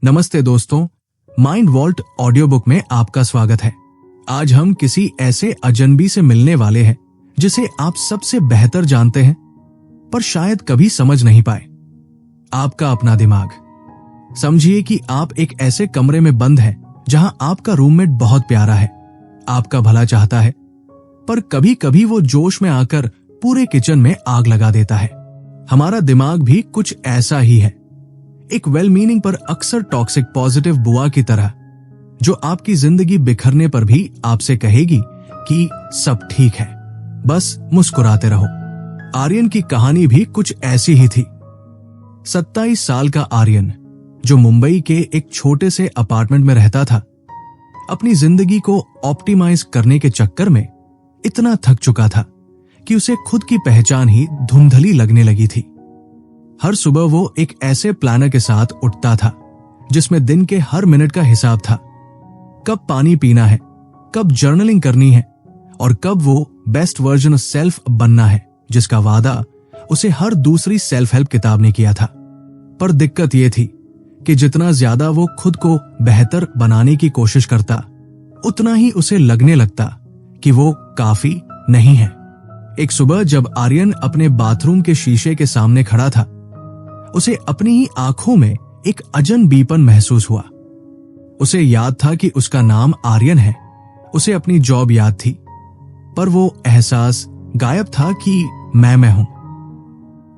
नमस्ते दोस्तों, mind vault audio book में आपका स्वागत है। आज हम किसी ऐसे अजनबी से मिलने वाले हैं जिसे आप सबसे बेहतर जानते हैं पर शायद कभी समझ नहीं पाए। आपका अपना दिमाग। समझिए कि आप एक ऐसे कमरे में बंद हैं जहां आपका रूममेट बहुत प्यारा है, आपका भला चाहता है, पर कभी कभी वो जोश में आकर पूरे किचन में आग लगा देता है। हमारा दिमाग भी कुछ ऐसा ही है, एक वेल मीनिंग पर अक्सर टॉक्सिक पॉजिटिव बुआ की तरह, जो आपकी जिंदगी बिखरने पर भी आपसे कहेगी कि सब ठीक है, बस मुस्कुराते रहो। आर्यन की कहानी भी कुछ ऐसी ही थी। 27 साल का आर्यन, जो मुंबई के एक छोटे से अपार्टमेंट में रहता था, अपनी जिंदगी को ऑप्टिमाइज करने के चक्कर में इतना थक चुका था कि उसे खुद की पहचान ही धुंधली लगने लगी थी। हर सुबह वो एक ऐसे प्लानर के साथ उठता था जिसमें दिन के हर मिनट का हिसाब था, कब पानी पीना है, कब जर्नलिंग करनी है और कब वो बेस्ट वर्जन ऑफ सेल्फ बनना है जिसका वादा उसे हर दूसरी सेल्फ हेल्प किताब ने किया था। पर दिक्कत ये थी कि जितना ज्यादा वो खुद को बेहतर बनाने की कोशिश करता, उतना ही उसे लगने लगता कि वो काफी नहीं है। एक सुबह जब आर्यन अपने बाथरूम के शीशे के सामने खड़ा था, उसे अपनी ही आंखों में एक अजनबीपन महसूस हुआ। उसे याद था कि उसका नाम आर्यन है, उसे अपनी जॉब याद थी, पर वो एहसास गायब था कि मैं हूं।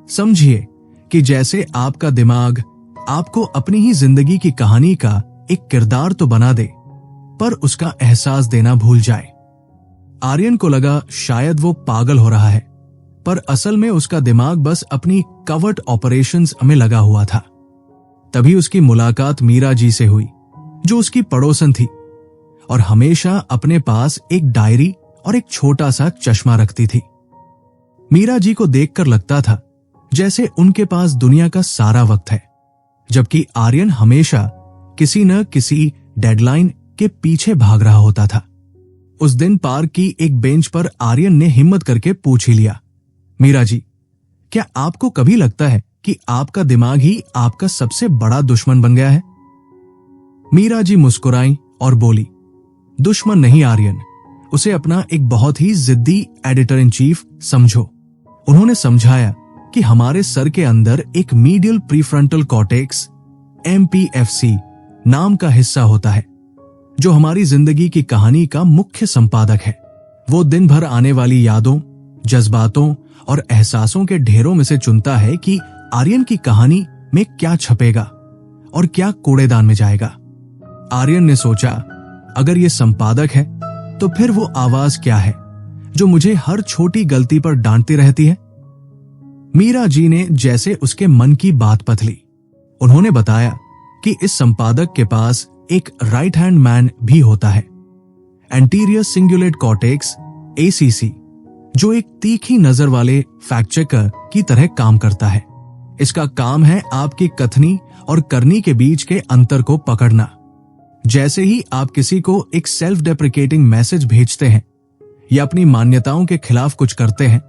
समझिए कि जैसे आपका दिमाग आपको अपनी ही जिंदगी की कहानी का एक किरदार तो बना दे, पर उसका एहसास देना भूल जाए। आर्यन को लगा शायद वो पागल हो रहा है, पर असल में उसका दिमाग बस अपनी कवर्ट ऑपरेशंस में लगा हुआ था। तभी उसकी मुलाकात मीरा जी से हुई, जो उसकी पड़ोसन थी और हमेशा अपने पास एक डायरी और एक छोटा सा चश्मा रखती थी। मीरा जी को देखकर लगता था जैसे उनके पास दुनिया का सारा वक्त है, जबकि आर्यन हमेशा किसी न किसी डेडलाइन के पीछे भाग रहा होता था। उस दिन पार्क की एक बेंच पर आर्यन ने हिम्मत करके पूछ ही लिया, मीरा जी, क्या आपको कभी लगता है कि आपका दिमाग ही आपका सबसे बड़ा दुश्मन बन गया है? मीरा जी मुस्कुराई और बोली, दुश्मन नहीं आर्यन, उसे अपना एक बहुत ही जिद्दी एडिटर इन चीफ समझो। उन्होंने समझाया कि हमारे सर के अंदर एक मीडियल प्रीफ्रंटल कॉर्टेक्स MPFC नाम का हिस्सा होता है, जो हमारी जिंदगी की कहानी का मुख्य संपादक है। वो दिन भर आने वाली यादों, जज्बातों और एहसासों के ढेरों में से चुनता है कि आर्यन की कहानी में क्या छपेगा और क्या कूड़ेदान में जाएगा। आर्यन ने सोचा, अगर ये संपादक है तो फिर वो आवाज क्या है जो मुझे हर छोटी गलती पर डांटती रहती है? मीरा जी ने जैसे उसके मन की बात पथली। उन्होंने बताया कि इस संपादक के पास एक राइट हैंड मैन भी होता है, एंटीरियर सिंगुलेट कॉर्टेक्स ACC, जो एक तीखी नजर वाले फैक्ट चेकर की तरह काम करता है। इसका काम है आपकी कथनी और करनी के बीच के अंतर को पकड़ना। जैसे ही आप किसी को एक सेल्फ डेप्रिकेटिंग मैसेज भेजते हैं या अपनी मान्यताओं के खिलाफ कुछ करते हैं,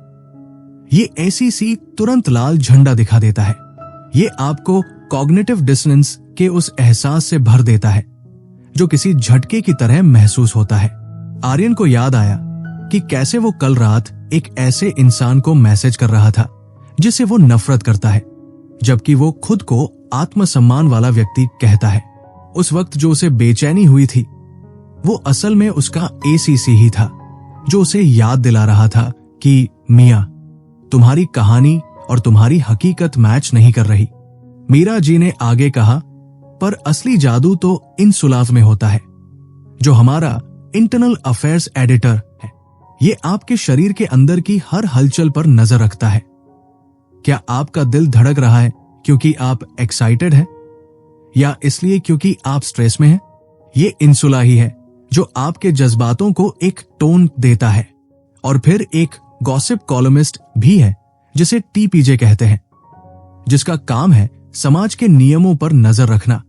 ये ACC तुरंत लाल झंडा दिखा देता है। ये आपको कॉग्निटिव डिसोनेंस के उस एहसास से भर देता है जो किसी झटके की तरह महसूस होता है। आर्यन को याद आया कि कैसे वो कल रात एक ऐसे इंसान को मैसेज कर रहा था जिसे वो नफरत करता है, जबकि वो खुद को आत्मसम्मान वाला व्यक्ति कहता है। उस वक्त जो उसे बेचैनी हुई थी, वो असल में उसका ACC ही था, जो उसे याद दिला रहा था कि मियां, तुम्हारी कहानी और तुम्हारी हकीकत मैच नहीं कर रही। मीरा जी ने आगे कहा, पर असली जादू तो इन सुलाव में होता है, जो हमारा इंटरनल अफेयर्स एडिटर है। ये आपके शरीर के अंदर की हर हलचल पर नजर रखता है। क्या आपका दिल धड़क रहा है क्योंकि आप एक्साइटेड हैं या इसलिए क्योंकि आप स्ट्रेस में हैं? ये इंसुला ही है जो आपके जज्बातों को एक टोन देता है। और फिर एक गॉसिप कॉलमिस्ट भी है जिसे TPJ कहते हैं, जिसका काम है समाज के नियमों पर नजर रखना,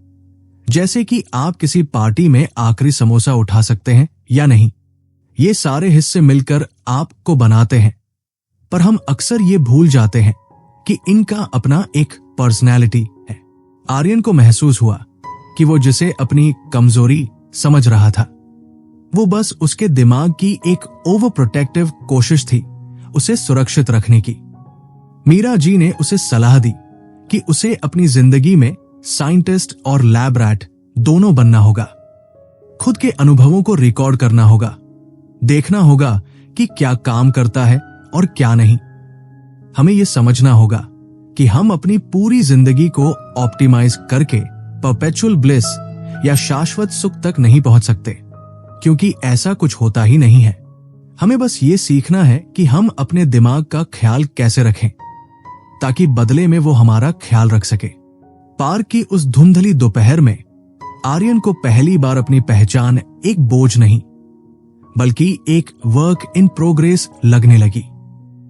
जैसे कि आप किसी पार्टी में आखिरी समोसा उठा सकते हैं या नहीं। ये सारे हिस्से मिलकर आपको बनाते हैं, पर हम अक्सर ये भूल जाते हैं कि इनका अपना एक पर्सनैलिटी है। आर्यन को महसूस हुआ कि वो जिसे अपनी कमजोरी समझ रहा था, वो बस उसके दिमाग की एक ओवर प्रोटेक्टिव कोशिश थी उसे सुरक्षित रखने की। मीरा जी ने उसे सलाह दी कि उसे अपनी जिंदगी में साइंटिस्ट और लैब रैट दोनों बनना होगा। खुद के अनुभवों को रिकॉर्ड करना होगा, देखना होगा कि क्या काम करता है और क्या नहीं। हमें यह समझना होगा कि हम अपनी पूरी जिंदगी को ऑप्टिमाइज करके परपेचुअल ब्लिस या शाश्वत सुख तक नहीं पहुंच सकते, क्योंकि ऐसा कुछ होता ही नहीं है। हमें बस ये सीखना है कि हम अपने दिमाग का ख्याल कैसे रखें ताकि बदले में वो हमारा ख्याल रख सके। पार्क की उस धुंधली दोपहर में आर्यन को पहली बार अपनी पहचान एक बोझ नहीं बल्कि एक वर्क इन प्रोग्रेस लगने लगी।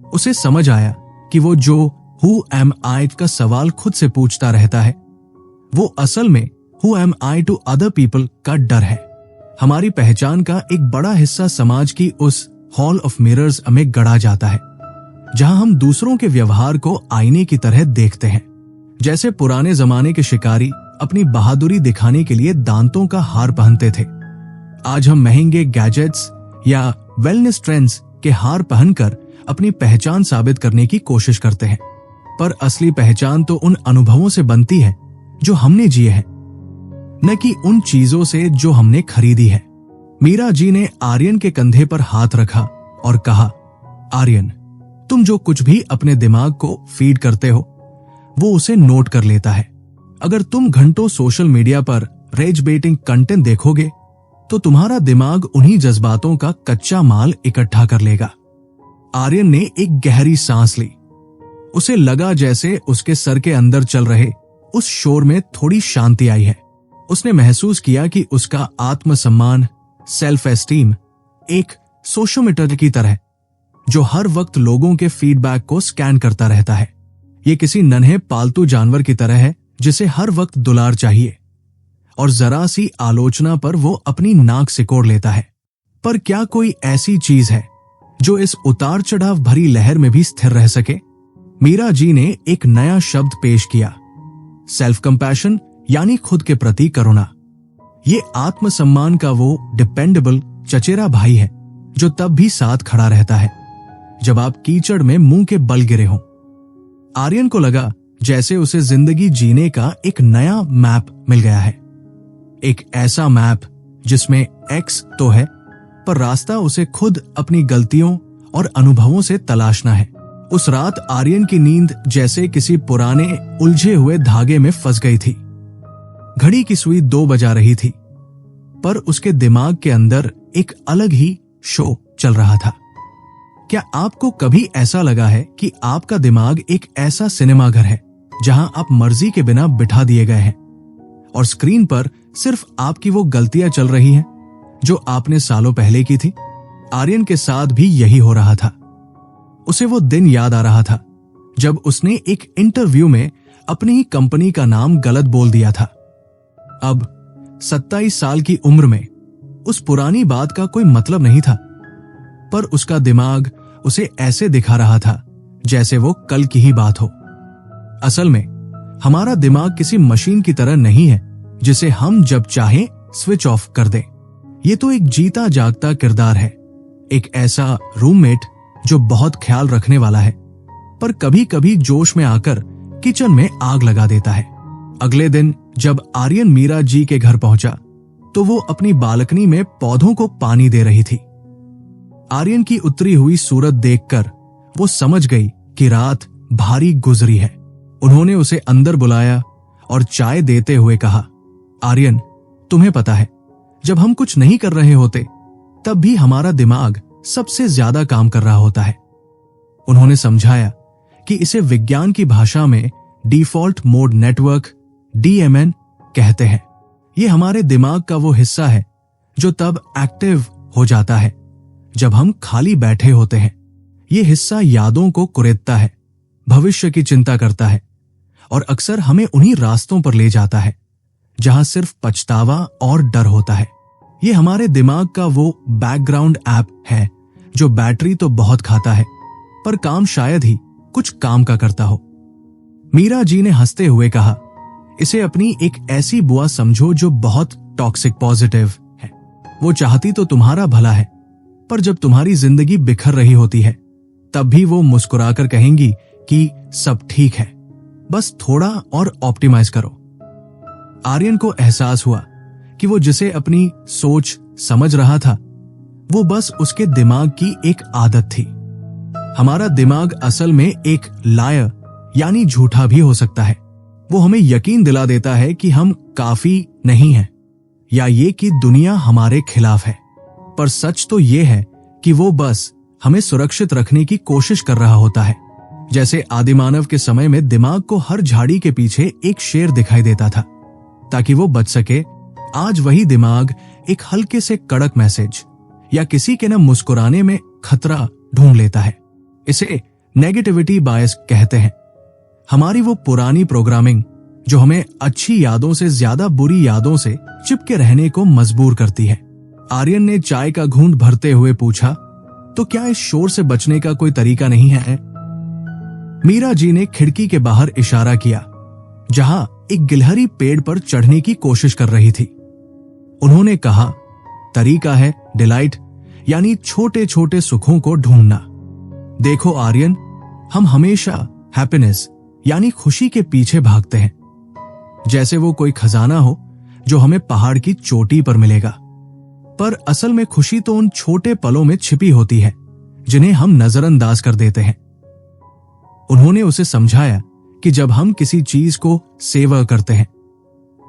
उसे समझ आया कि वो जो हु एम आई का सवाल खुद से पूछता रहता है, वो असल में who am I to other people का डर है। हमारी पहचान का एक बड़ा हिस्सा समाज की उस हॉल ऑफ मिरर्स में गढ़ा जाता है जहां हम दूसरों के व्यवहार को आईने की तरह देखते हैं। जैसे पुराने जमाने के शिकारी अपनी बहादुरी दिखाने के लिए दांतों का हार पहनते थे, आज हम महंगे गैजेट्स या वेलनेस ट्रेंड्स के हार पहनकर अपनी पहचान साबित करने की कोशिश करते हैं। पर असली पहचान तो उन अनुभवों से बनती है जो हमने जिए हैं, न कि उन चीजों से जो हमने खरीदी है। मीरा जी ने आर्यन के कंधे पर हाथ रखा और कहा, आर्यन, तुम जो कुछ भी अपने दिमाग को फीड करते हो वो उसे नोट कर लेता है। अगर तुम घंटों सोशल मीडिया पर रेज बेटिंग कंटेंट देखोगे तो तुम्हारा दिमाग उन्हीं जज्बातों का कच्चा माल इकट्ठा कर लेगा। आर्यन ने एक गहरी सांस ली। उसे लगा जैसे उसके सर के अंदर चल रहे उस शोर में थोड़ी शांति आई है। उसने महसूस किया कि उसका आत्मसम्मान, सेल्फ एस्टीम एक सोशोमीटर की तरह जो हर वक्त लोगों के फीडबैक को स्कैन करता रहता है। ये किसी नन्हे पालतू जानवर की तरह है जिसे हर वक्त दुलार चाहिए और जरा सी आलोचना पर वो अपनी नाक सिकोड़ लेता है। पर क्या कोई ऐसी चीज है जो इस उतार चढ़ाव भरी लहर में भी स्थिर रह सके? मीरा जी ने एक नया शब्द पेश किया, सेल्फ कंपैशन, यानी खुद के प्रति करुणा। ये आत्मसम्मान का वो डिपेंडेबल चचेरा भाई है जो तब भी साथ खड़ा रहता है जब आप कीचड़ में मुंह के बल गिरे हों। आर्यन को लगा जैसे उसे जिंदगी जीने का एक नया मैप मिल गया है, एक ऐसा मैप जिसमें एक्स तो है पर रास्ता उसे खुद अपनी गलतियों और अनुभवों से तलाशना है। उस रात आर्यन की नींद जैसे किसी पुराने उलझे हुए धागे में फंस गई थी। घड़ी की सुई 2 बजा रही थी, पर उसके दिमाग के अंदर एक अलग ही शो चल रहा था। क्या आपको कभी ऐसा लगा है कि आपका दिमाग एक ऐसा सिनेमा घर है जहां आप मर्जी के बिना बिठा दिए गए हैं और स्क्रीन पर सिर्फ आपकी वो गलतियां चल रही हैं जो आपने सालों पहले की थी? आर्यन के साथ भी यही हो रहा था। उसे वो दिन याद आ रहा था जब उसने एक इंटरव्यू में अपनी ही कंपनी का नाम गलत बोल दिया था। अब 27 साल की उम्र में उस पुरानी बात का कोई मतलब नहीं था, पर उसका दिमाग उसे ऐसे दिखा रहा था जैसे वो कल की ही बात हो। असल में हमारा दिमाग किसी मशीन की तरह नहीं है जिसे हम जब चाहें स्विच ऑफ कर दें। ये तो एक जीता जागता किरदार है, एक ऐसा रूममेट जो बहुत ख्याल रखने वाला है पर कभी कभी जोश में आकर किचन में आग लगा देता है। अगले दिन जब आर्यन मीरा जी के घर पहुंचा तो वो अपनी बालकनी में पौधों को पानी दे रही थी। आर्यन की उतरी हुई सूरत देखकर वो समझ गई कि रात भारी गुजरी है। उन्होंने उसे अंदर बुलाया और चाय देते हुए कहा, आर्यन, तुम्हें पता है जब हम कुछ नहीं कर रहे होते तब भी हमारा दिमाग सबसे ज्यादा काम कर रहा होता है। उन्होंने समझाया कि इसे विज्ञान की भाषा में डिफॉल्ट मोड नेटवर्क DMN कहते हैं। ये हमारे दिमाग का वो हिस्सा है जो तब एक्टिव हो जाता है जब हम खाली बैठे होते हैं। ये हिस्सा यादों को कुरेदता है, भविष्य की चिंता करता है और अक्सर हमें उन्हीं रास्तों पर ले जाता है जहां सिर्फ पछतावा और डर होता है। ये हमारे दिमाग का वो बैकग्राउंड ऐप है जो बैटरी तो बहुत खाता है पर काम शायद ही कुछ काम का करता हो। मीरा जी ने हंसते हुए कहा, इसे अपनी एक ऐसी बुआ समझो जो बहुत टॉक्सिक पॉजिटिव है। वो चाहती तो तुम्हारा भला है, पर जब तुम्हारी जिंदगी बिखर रही होती है तब भी वो मुस्कुराकर कहेंगी कि सब ठीक है, बस थोड़ा और ऑप्टिमाइज करो। आर्यन को एहसास हुआ कि वो जिसे अपनी सोच समझ रहा था वो बस उसके दिमाग की एक आदत थी। हमारा दिमाग असल में एक लायर यानी झूठा भी हो सकता है। वो हमें यकीन दिला देता है कि हम काफी नहीं हैं या ये कि दुनिया हमारे खिलाफ है, पर सच तो ये है कि वो बस हमें सुरक्षित रखने की कोशिश कर रहा होता है। जैसे आदिमानव के समय में दिमाग को हर झाड़ी के पीछे एक शेर दिखाई देता था ताकि वो बच सके, आज वही दिमाग एक हल्के से कड़क मैसेज या किसी के न मुस्कुराने में खतरा ढूंढ लेता है। इसे नेगेटिविटी बायस कहते हैं। हमारी वो पुरानी प्रोग्रामिंग जो हमें अच्छी यादों से ज्यादा बुरी यादों से चिपके रहने को मजबूर करती है। आर्यन ने चाय का घूंट भरते हुए पूछा, तो क्या इस शोर से बचने का कोई तरीका नहीं है? मीरा जी ने खिड़की के बाहर इशारा किया, जहां एक गिलहरी पेड़ पर चढ़ने की कोशिश कर रही थी। उन्होंने कहा, तरीका है डिलाइट, यानी छोटे छोटे सुखों को ढूंढना। देखो आर्यन, हम हमेशा हैप्पीनेस यानी खुशी के पीछे भागते हैं, जैसे वो कोई खजाना हो जो हमें पहाड़ की चोटी पर मिलेगा। पर असल में खुशी तो उन छोटे पलों में छिपी होती है जिन्हें हम नजरअंदाज कर देते हैं। उन्होंने उसे समझाया कि जब हम किसी चीज को सेवा करते हैं,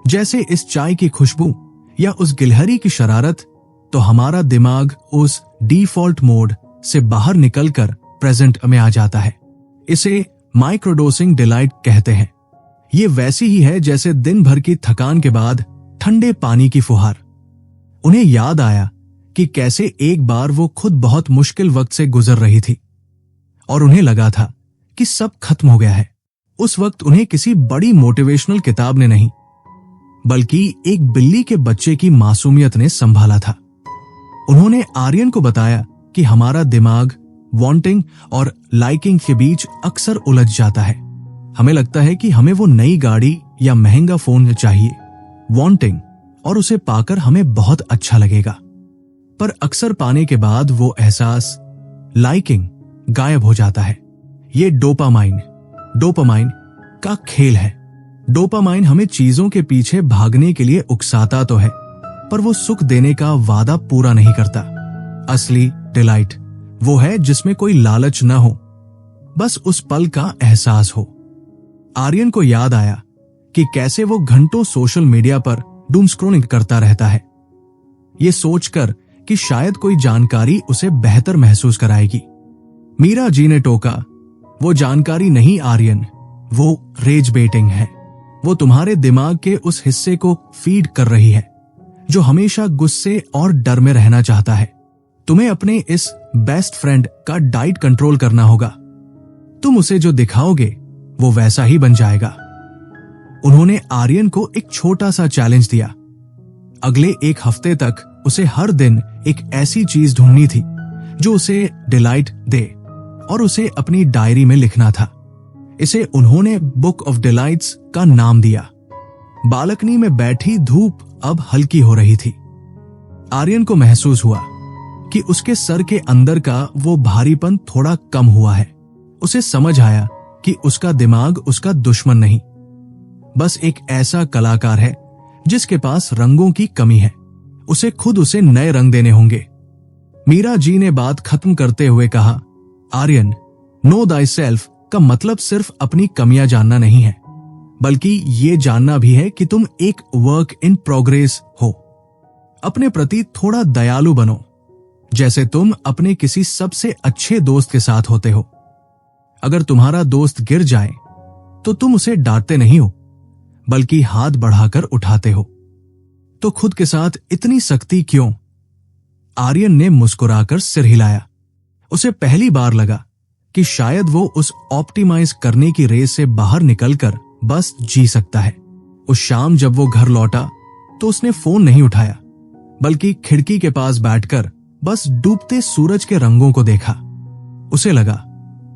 जैसे इस चाय की खुशबू या उस गिलहरी की शरारत, तो हमारा दिमाग उस डिफॉल्ट मोड से बाहर निकलकर प्रेजेंट में आ जाता है। इसे माइक्रोडोसिंग डिलाइट कहते हैं। ये वैसी ही है जैसे दिन भर की थकान के बाद ठंडे पानी की फुहार। उन्हें याद आया कि कैसे एक बार वो खुद बहुत मुश्किल वक्त से गुजर रही थी और उन्हें लगा था कि सब खत्म हो गया है। उस वक्त उन्हें किसी बड़ी मोटिवेशनल किताब ने नहीं, बल्कि एक बिल्ली के बच्चे की मासूमियत ने संभाला था। उन्होंने आर्यन को बताया कि हमारा दिमाग वांटिंग और लाइकिंग के बीच अक्सर उलझ जाता है। हमें लगता है कि हमें वो नई गाड़ी या महंगा फोन चाहिए, वांटिंग, और उसे पाकर हमें बहुत अच्छा लगेगा। पर अक्सर पाने के बाद वो एहसास, लाइकिंग, गायब हो जाता है। ये डोपामाइन का खेल है। डोपामाइन हमें चीजों के पीछे भागने के लिए उकसाता तो है, पर वो सुख देने का वादा पूरा नहीं करता। असली डिलाइट वो है जिसमें कोई लालच न हो, बस उस पल का एहसास हो। आर्यन को याद आया कि कैसे वो घंटों सोशल मीडिया पर डूम स्क्रॉलिंग करता रहता है, ये सोचकर कि शायद कोई जानकारी उसे बेहतर महसूस कराएगी। मीरा जी ने टोका, वो जानकारी नहीं आर्यन, वो रेज बेटिंग है। वो तुम्हारे दिमाग के उस हिस्से को फीड कर रही है जो हमेशा गुस्से और डर में रहना चाहता है। तुम्हें अपने इस बेस्ट फ्रेंड का डाइट कंट्रोल करना होगा। तुम उसे जो दिखाओगे वो वैसा ही बन जाएगा। उन्होंने आर्यन को एक छोटा सा चैलेंज दिया। अगले एक हफ्ते तक उसे हर दिन एक ऐसी चीज ढूंढनी थी जो उसे डिलाइट दे और उसे अपनी डायरी में लिखना था। इसे उन्होंने बुक ऑफ डिलाइट्स का नाम दिया। बालकनी में बैठी धूप अब हल्की हो रही थी। आर्यन को महसूस हुआ कि उसके सर के अंदर का वो भारीपन थोड़ा कम हुआ है। उसे समझ आया कि उसका दिमाग उसका दुश्मन नहीं, बस एक ऐसा कलाकार है जिसके पास रंगों की कमी है। उसे नए रंग देने होंगे। मीरा जी ने बात खत्म करते हुए कहा, आर्यन, नो दाई सेल्फ का मतलब सिर्फ अपनी कमियां जानना नहीं है, बल्कि ये जानना भी है कि तुम एक वर्क इन प्रोग्रेस हो। अपने प्रति थोड़ा दयालु बनो, जैसे तुम अपने किसी सबसे अच्छे दोस्त के साथ होते हो। अगर तुम्हारा दोस्त गिर जाए तो तुम उसे डांटते नहीं हो, बल्कि हाथ बढ़ाकर उठाते हो। तो खुद के साथ इतनी सख्ती क्यों? आर्यन ने मुस्कुराकर सिर हिलाया। उसे पहली बार लगा कि शायद वो उस ऑप्टिमाइज करने की रेस से बाहर निकलकर बस जी सकता है। उस शाम जब वो घर लौटा तो उसने फोन नहीं उठाया, बल्कि खिड़की के पास बैठकर बस डूबते सूरज के रंगों को देखा। उसे लगा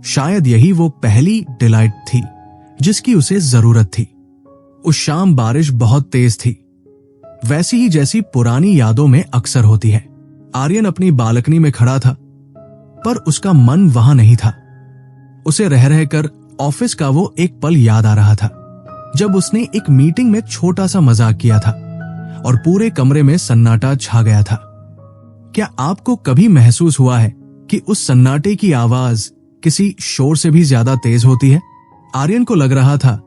शायद यही वो पहली डिलाइट थी जिसकी उसे जरूरत थी। उस शाम बारिश बहुत तेज थी, वैसी ही जैसी पुरानी यादों में अक्सर होती है। आर्यन अपनी बालकनी में खड़ा था, पर उसका मन वहां नहीं था। उसे रह रहकर ऑफिस का वो एक पल याद आ रहा था, जब उसने एक मीटिंग में छोटा सा मजाक किया था और पूरे कमरे में सन्नाटा छा गया था। क्या आपको कभी महसूस हुआ है कि उस सन्नाटे की आवाज किसी शोर से भी ज्यादा तेज होती है? आर्यन को लग रहा था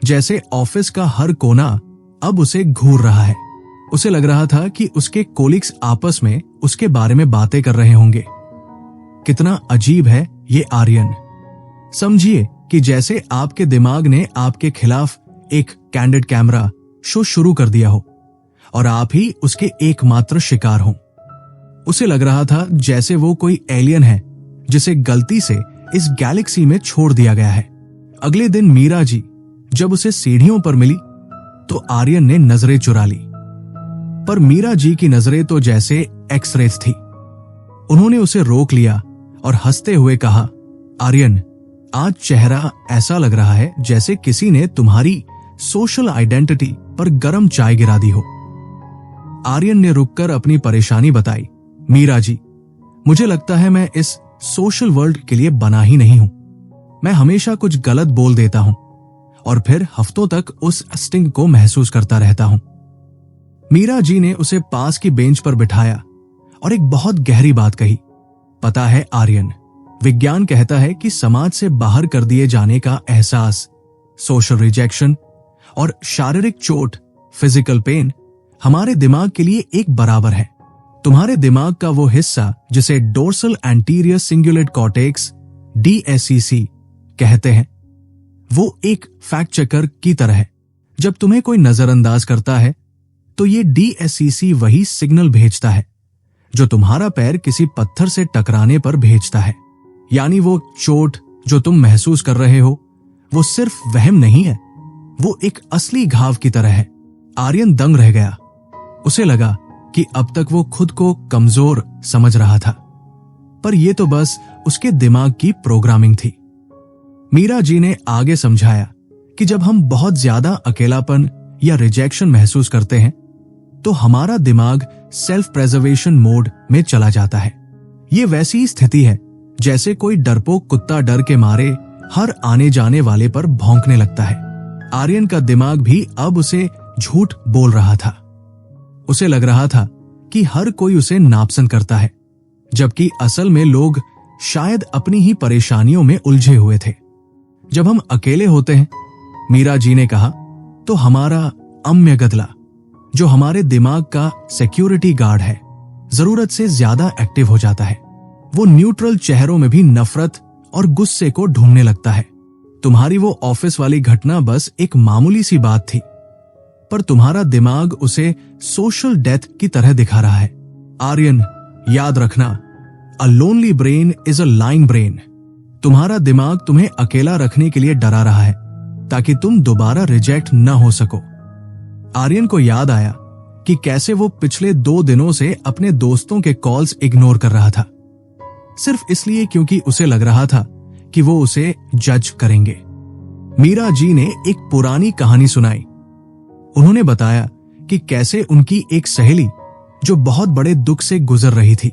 जैसे ऑफिस का हर कोना अब उसे घूर रहा है। उसे लग रहा था कि उसके कोलिग्स आपस में उसके बारे में बातें कर रहे होंगे। कितना अजीब है ये आर्यन। समझिए कि जैसे आपके दिमाग ने आपके खिलाफ एक कैंडिड कैमरा शो शुरू कर दिया हो और आप ही उसके एकमात्र शिकार हो। उसे लग रहा था जैसे वो कोई एलियन है जिसे गलती से इस गैलेक्सी में छोड़ दिया गया है। अगले दिन मीरा जी जब उसे सीढ़ियों पर मिली तो आर्यन ने नजरें चुरा ली, पर मीरा जी की नजरें तो जैसे एक्सरेज थी। उन्होंने उसे रोक लिया और हंसते हुए कहा, आर्यन, आज चेहरा ऐसा लग रहा है जैसे किसी ने तुम्हारी सोशल आइडेंटिटी पर गरम चाय गिरा दी हो। आर्यन ने रुककर अपनी परेशानी बताई, मीरा जी, मुझे लगता है मैं इस सोशल वर्ल्ड के लिए बना ही नहीं हूं। मैं हमेशा कुछ गलत बोल देता हूं और फिर हफ्तों तक उस स्टिंग को महसूस करता रहता हूं। मीरा जी ने उसे पास की बेंच पर बिठाया और एक बहुत गहरी बात कही, पता है आर्यन, विज्ञान कहता है कि समाज से बाहर कर दिए जाने का एहसास, सोशल रिजेक्शन और शारीरिक चोट, फिजिकल पेन हमारे दिमाग के लिए एक बराबर है। तुम्हारे दिमाग का वो हिस्सा जिसे dorsal anterior cingulate cortex DSCC कहते हैं, वो एक फैक्ट चेकर की तरह है। जब तुम्हें कोई नजरअंदाज करता है तो ये DSCC वही सिग्नल भेजता है जो तुम्हारा पैर किसी पत्थर से टकराने पर भेजता है। यानी वो चोट जो तुम महसूस कर रहे हो वो सिर्फ वहम नहीं है, वो एक असली घाव की तरह है। आर्यन दंग रह गया। उसे लगा कि अब तक वो खुद को कमजोर समझ रहा था, पर यह तो बस उसके दिमाग की प्रोग्रामिंग थी। मीरा जी ने आगे समझाया कि जब हम बहुत ज्यादा अकेलापन या रिजेक्शन महसूस करते हैं तो हमारा दिमाग सेल्फ प्रेजर्वेशन मोड में चला जाता है। ये वैसी स्थिति है जैसे कोई डरपोक कुत्ता डर के मारे हर आने जाने वाले पर भौंकने लगता है। आर्यन का दिमाग भी अब उसे झूठ बोल रहा था। उसे लग रहा था कि हर कोई उसे नापसंद करता है, जबकि असल में लोग शायद अपनी ही परेशानियों में उलझे हुए थे। जब हम अकेले होते हैं, मीरा जी ने कहा, तो हमारा अम्य गदला, जो हमारे दिमाग का सिक्योरिटी गार्ड है, जरूरत से ज्यादा एक्टिव हो जाता है। वो न्यूट्रल चेहरों में भी नफरत और गुस्से को ढूंढने लगता है। तुम्हारी वो ऑफिस वाली घटना बस एक मामूली सी बात थी, पर तुम्हारा दिमाग उसे सोशल डेथ की तरह दिखा रहा है। आर्यन, याद रखना, a lonely brain is a lying brain. तुम्हारा दिमाग तुम्हें अकेला रखने के लिए डरा रहा है ताकि तुम दोबारा रिजेक्ट न हो सको। आर्यन को याद आया कि कैसे वो पिछले 2 दिनों से अपने दोस्तों के कॉल्स इग्नोर कर रहा था, सिर्फ इसलिए क्योंकि उसे लग रहा था कि वो उसे जज करेंगे। मीरा जी ने एक पुरानी कहानी सुनाई। उन्होंने बताया कि कैसे उनकी एक सहेली जो बहुत बड़े दुख से गुजर रही थी,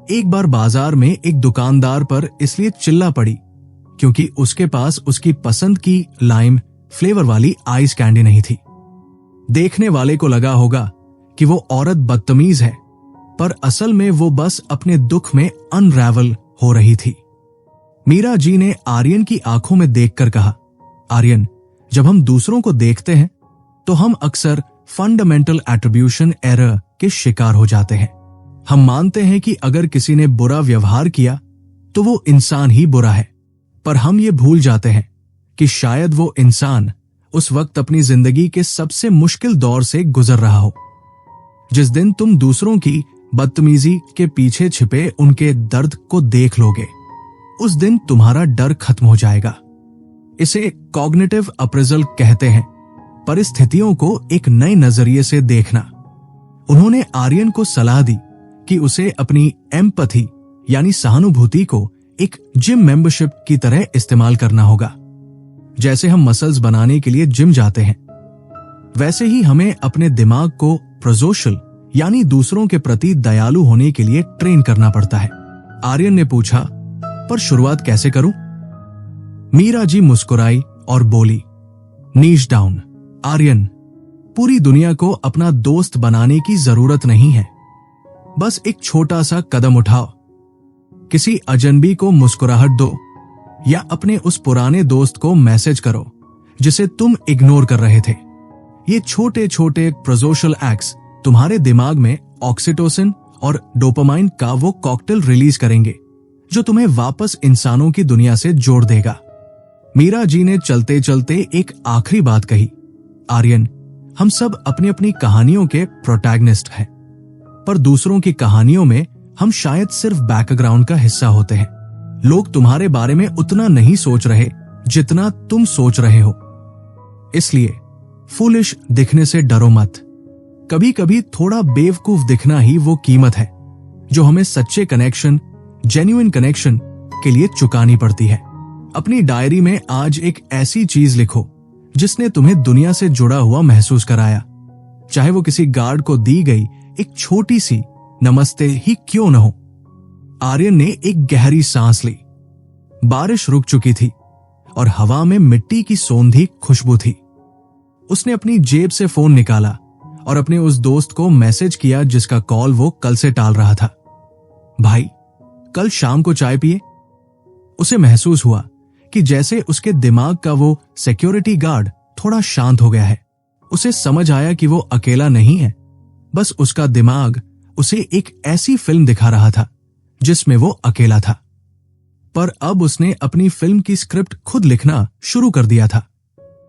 एक बार बाजार में एक दुकानदार पर इसलिए चिल्ला पड़ी क्योंकि उसके पास उसकी पसंद की लाइम फ्लेवर वाली आइस कैंडी नहीं थी। देखने वाले को लगा होगा कि वो औरत बदतमीज है, पर असल में वो बस अपने दुख में अनरैवल हो रही थी। मीरा जी ने आर्यन की आंखों में देखकर कहा, आर्यन, जब हम दूसरों को देखते हैं तो हम अक्सर फंडामेंटल एट्रीब्यूशन एरर के शिकार हो जाते हैं। हम मानते हैं कि अगर किसी ने बुरा व्यवहार किया तो वो इंसान ही बुरा है, पर हम ये भूल जाते हैं कि शायद वो इंसान उस वक्त अपनी जिंदगी के सबसे मुश्किल दौर से गुजर रहा हो। जिस दिन तुम दूसरों की बदतमीजी के पीछे छिपे उनके दर्द को देख लोगे, उस दिन तुम्हारा डर खत्म हो जाएगा। इसे कॉग्निटिव अप्रेजल कहते हैं, परिस्थितियों को एक नए नजरिए से देखना। उन्होंने आर्यन को सलाह दी कि उसे अपनी एम्पैथी यानी सहानुभूति को एक जिम मेंबरशिप की तरह इस्तेमाल करना होगा। जैसे हम मसल्स बनाने के लिए जिम जाते हैं, वैसे ही हमें अपने दिमाग को प्रोसोशल यानी दूसरों के प्रति दयालु होने के लिए ट्रेन करना पड़ता है। आर्यन ने पूछा, पर शुरुआत कैसे करूं? मीरा जी मुस्कुराई और बोली, नीश डाउन। आर्यन, पूरी दुनिया को अपना दोस्त बनाने की जरूरत नहीं है, बस एक छोटा सा कदम उठाओ। किसी अजनबी को मुस्कुराहट दो या अपने उस पुराने दोस्त को मैसेज करो जिसे तुम इग्नोर कर रहे थे। ये छोटे छोटे प्रोसोशल एक्ट्स तुम्हारे दिमाग में ऑक्सीटोसिन और डोपामाइन का वो कॉकटेल रिलीज करेंगे जो तुम्हें वापस इंसानों की दुनिया से जोड़ देगा। मीरा जी ने चलते चलते एक आखिरी बात कही, आर्यन, हम सब अपनी अपनी कहानियों के प्रोटैगनिस्ट हैं, पर दूसरों की कहानियों में हम शायद सिर्फ बैकग्राउंड का हिस्सा होते हैं। लोग तुम्हारे बारे में उतना नहीं सोच रहे जितना तुम सोच रहे हो। इसलिए फूलिश दिखने से डरो मत। कभी कभी थोड़ा बेवकूफ दिखना ही वो कीमत है जो हमें सच्चे कनेक्शन, जेन्युइन कनेक्शन के लिए चुकानी पड़ती है। अपनी डायरी में आज एक ऐसी चीज लिखो जिसने तुम्हें दुनिया से जुड़ा हुआ महसूस कराया, चाहे वो किसी गार्ड को दी गई एक छोटी सी नमस्ते ही क्यों न हो। आर्यन ने एक गहरी सांस ली। बारिश रुक चुकी थी और हवा में मिट्टी की सौंधी खुशबू थी। उसने अपनी जेब से फोन निकाला और अपने उस दोस्त को मैसेज किया जिसका कॉल वो कल से टाल रहा था। भाई, कल शाम को चाय पिए। उसे महसूस हुआ कि जैसे उसके दिमाग का वो सिक्योरिटी गार्ड थोड़ा शांत हो गया है। उसे समझ आया कि वो अकेला नहीं है, बस उसका दिमाग उसे एक ऐसी फिल्म दिखा रहा था जिसमें वो अकेला था। पर अब उसने अपनी फिल्म की स्क्रिप्ट खुद लिखना शुरू कर दिया था।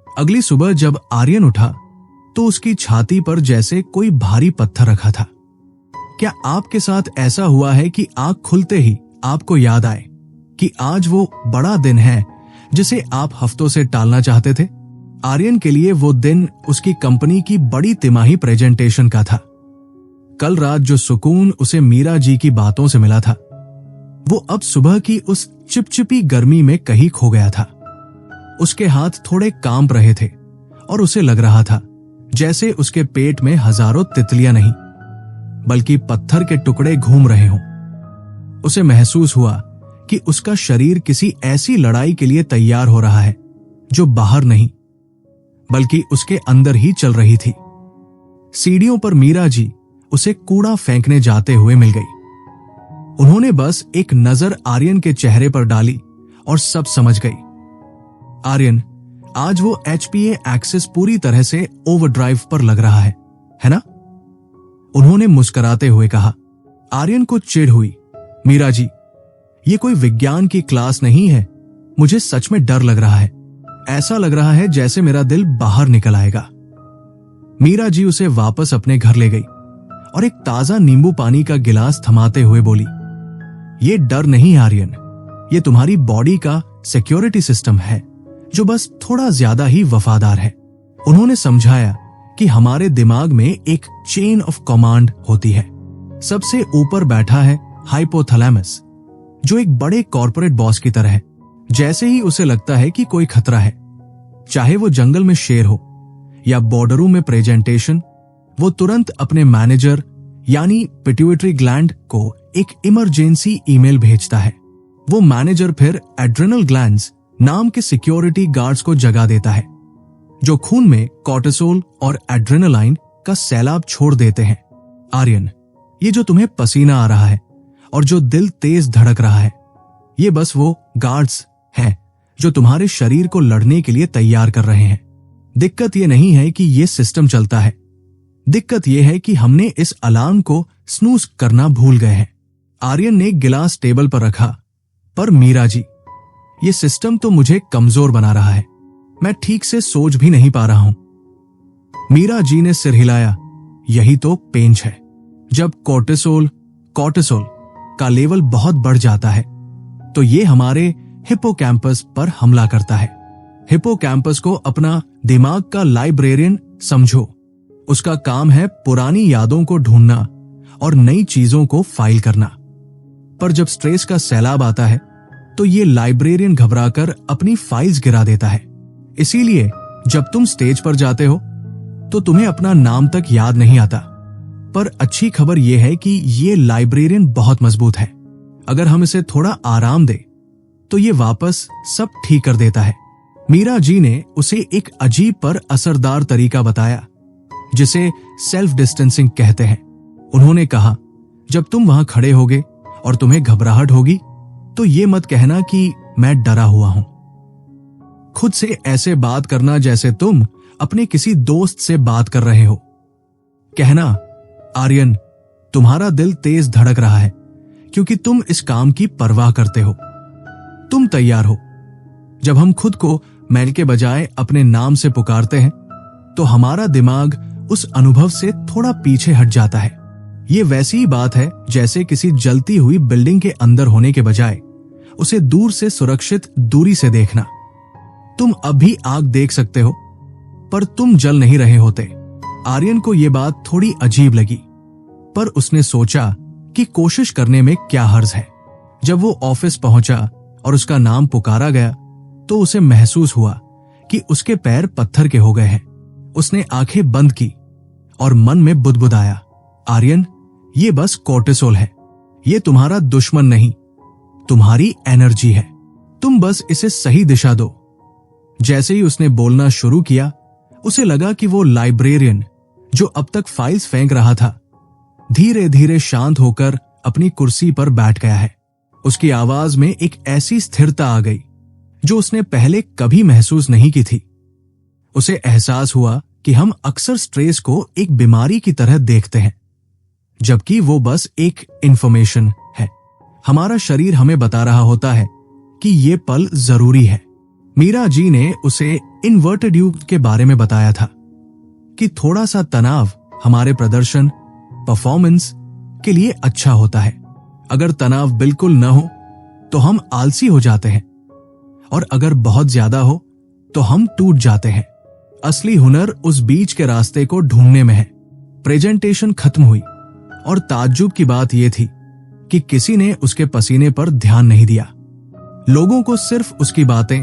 अगली सुबह जब आर्यन उठा तो उसकी छाती पर जैसे कोई भारी पत्थर रखा था। क्या आपके साथ ऐसा हुआ है कि आंख खुलते ही आपको याद आए कि आज वो बड़ा दिन है जिसे आप हफ्तों से टालना चाहते थे? आर्यन के लिए वो दिन उसकी कंपनी की बड़ी तिमाही प्रेजेंटेशन का था। कल रात जो सुकून उसे मीरा जी की बातों से मिला था, वो अब सुबह की उस चिपचिपी गर्मी में कहीं खो गया था। उसके हाथ थोड़े कांप रहे थे और उसे लग रहा था जैसे उसके पेट में हजारों तितलियां नहीं बल्कि पत्थर के टुकड़े घूम रहे हों। उसे महसूस हुआ कि उसका शरीर किसी ऐसी लड़ाई के लिए तैयार हो रहा है जो बाहर नहीं बल्कि उसके अंदर ही चल रही थी। सीढ़ियों पर मीरा जी उसे कूड़ा फेंकने जाते हुए मिल गई। उन्होंने बस एक नजर आर्यन के चेहरे पर डाली और सब समझ गई। आर्यन, आज वो HPA एक्सेस पूरी तरह से ओवरड्राइव पर लग रहा है ना? उन्होंने मुस्कुराते हुए कहा। आर्यन को चिढ़ हुई। मीरा जी, ये कोई विज्ञान की क्लास नहीं है। मुझे सच में डर लग रहा है। ऐसा लग रहा है जैसे मेरा दिल बाहर निकल आएगा। मीरा जी उसे वापस अपने घर ले गई और एक ताजा नींबू पानी का गिलास थमाते हुए बोली, ये डर नहीं आर्यन, ये तुम्हारी बॉडी का सिक्योरिटी सिस्टम है जो बस थोड़ा ज्यादा ही वफादार है। उन्होंने समझाया कि हमारे दिमाग में एक चेन ऑफ कमांड होती है। सबसे ऊपर बैठा है हाइपोथैलेमस, जो एक बड़े कॉर्पोरेट बॉस की तरह है। जैसे ही उसे लगता है कि कोई खतरा है, चाहे वो जंगल में शेर हो या बॉर्डरूम में प्रेजेंटेशन, वो तुरंत अपने मैनेजर यानी पिट्यूटरी ग्लैंड को एक इमरजेंसी ईमेल भेजता है। वो मैनेजर फिर एड्रेनल ग्लैंड्स नाम के सिक्योरिटी गार्ड्स को जगा देता है जो खून में कॉर्टिसोल और एड्रेनालाइन का सैलाब छोड़ देते हैं। आर्यन, ये जो तुम्हें पसीना आ रहा है और जो दिल तेज धड़क रहा है, ये बस वो गार्ड्स हैं जो तुम्हारे शरीर को लड़ने के लिए तैयार कर रहे हैं। दिक्कत ये नहीं है कि ये सिस्टम चलता है, दिक्कत ये है कि हमने इस अलार्म को स्नूज करना भूल गए हैं। आर्यन ने गिलास टेबल पर रखा। पर मीरा जी, ये सिस्टम तो मुझे कमजोर बना रहा है। मैं ठीक से सोच भी नहीं पा रहा हूं। मीरा जी ने सिर हिलाया। यही तो पेंच है। जब कॉर्टिसोल का लेवल बहुत बढ़ जाता है तो ये हमारे हिप्पोकैम्पस पर हमला करता है। हिप्पोकैम्पस को अपना दिमाग का लाइब्रेरियन समझो। उसका काम है पुरानी यादों को ढूंढना और नई चीजों को फाइल करना। पर जब स्ट्रेस का सैलाब आता है तो ये लाइब्रेरियन घबराकर अपनी फाइल्स गिरा देता है। इसीलिए जब तुम स्टेज पर जाते हो तो तुम्हें अपना नाम तक याद नहीं आता। पर अच्छी खबर यह है कि ये लाइब्रेरियन बहुत मजबूत है। अगर हम इसे थोड़ा आराम दे तो ये वापस सब ठीक कर देता है। मीरा जी ने उसे एक अजीब पर असरदार तरीका बताया, जिसे सेल्फ डिस्टेंसिंग कहते हैं। उन्होंने कहा, जब तुम वहां खड़े होगे और तुम्हें घबराहट होगी तो ये मत कहना कि मैं डरा हुआ हूं। खुद से ऐसे बात करना जैसे तुम अपने किसी दोस्त से बात कर रहे हो। कहना, आर्यन, तुम्हारा दिल तेज धड़क रहा है क्योंकि तुम इस काम की परवाह करते हो। तुम तैयार हो। जब हम खुद को मैं के बजाय अपने नाम से पुकारते हैं तो हमारा दिमाग उस अनुभव से थोड़ा पीछे हट जाता है। ये वैसी ही बात है जैसे किसी जलती हुई बिल्डिंग के अंदर होने के बजाय उसे दूर से सुरक्षित दूरी से देखना। तुम अब भी आग देख सकते हो, पर तुम जल नहीं रहे होते। आर्यन को यह बात थोड़ी अजीब लगी, पर उसने सोचा कि कोशिश करने में क्या हर्ज है। जब वो ऑफिस पहुंचा और उसका नाम पुकारा गया तो उसे महसूस हुआ कि उसके पैर पत्थर के हो गए हैं। उसने आंखें बंद की और मन में बुदबुदाया, आर्यन, ये बस कोर्टिसोल है। ये तुम्हारा दुश्मन नहीं, तुम्हारी एनर्जी है। तुम बस इसे सही दिशा दो। जैसे ही उसने बोलना शुरू किया, उसे लगा कि वो लाइब्रेरियन जो अब तक फाइल्स फेंक रहा था, धीरे धीरे शांत होकर अपनी कुर्सी पर बैठ गया है। उसकी आवाज में एक ऐसी स्थिरता आ गई जो उसने पहले कभी महसूस नहीं की थी। उसे एहसास हुआ कि हम अक्सर स्ट्रेस को एक बीमारी की तरह देखते हैं, जबकि वो बस एक इंफॉर्मेशन है। हमारा शरीर हमें बता रहा होता है कि ये पल जरूरी है। मीरा जी ने उसे इन्वर्टेड यू के बारे में बताया था कि थोड़ा सा तनाव हमारे प्रदर्शन, परफॉर्मेंस के लिए अच्छा होता है। अगर तनाव बिल्कुल न हो तो हम आलसी हो जाते हैं, और अगर बहुत ज्यादा हो तो हम टूट जाते हैं। असली हुनर उस बीच के रास्ते को ढूंढने में है। प्रेजेंटेशन खत्म हुई और ताज्जुब की बात यह थी कि किसी ने उसके पसीने पर ध्यान नहीं दिया। लोगों को सिर्फ उसकी बातें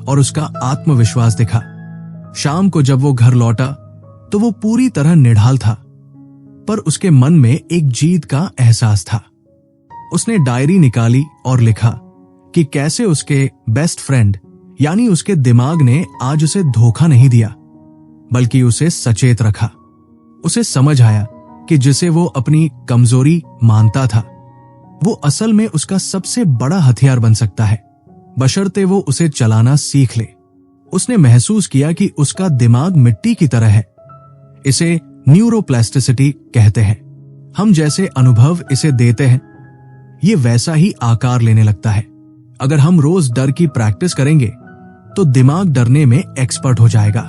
और उसका आत्मविश्वास दिखा। शाम को जब वो घर लौटा तो वो पूरी तरह निढाल था, पर उसके मन में एक जीत का एहसास था। उसने डायरी निकाली और लिखा कि कैसे उसके बेस्ट फ्रेंड यानी उसके दिमाग ने आज उसे धोखा नहीं दिया, बल्कि उसे सचेत रखा। उसे समझ आया कि जिसे वो अपनी कमजोरी मानता था, वो असल में उसका सबसे बड़ा हथियार बन सकता है, बशर्ते वो उसे चलाना सीख ले। उसने महसूस किया कि उसका दिमाग मिट्टी की तरह है। इसे न्यूरोप्लास्टिसिटी कहते हैं। हम जैसे अनुभव इसे देते हैं, ये वैसा ही आकार लेने लगता है। अगर हम रोज डर की प्रैक्टिस करेंगे तो दिमाग डरने में एक्सपर्ट हो जाएगा,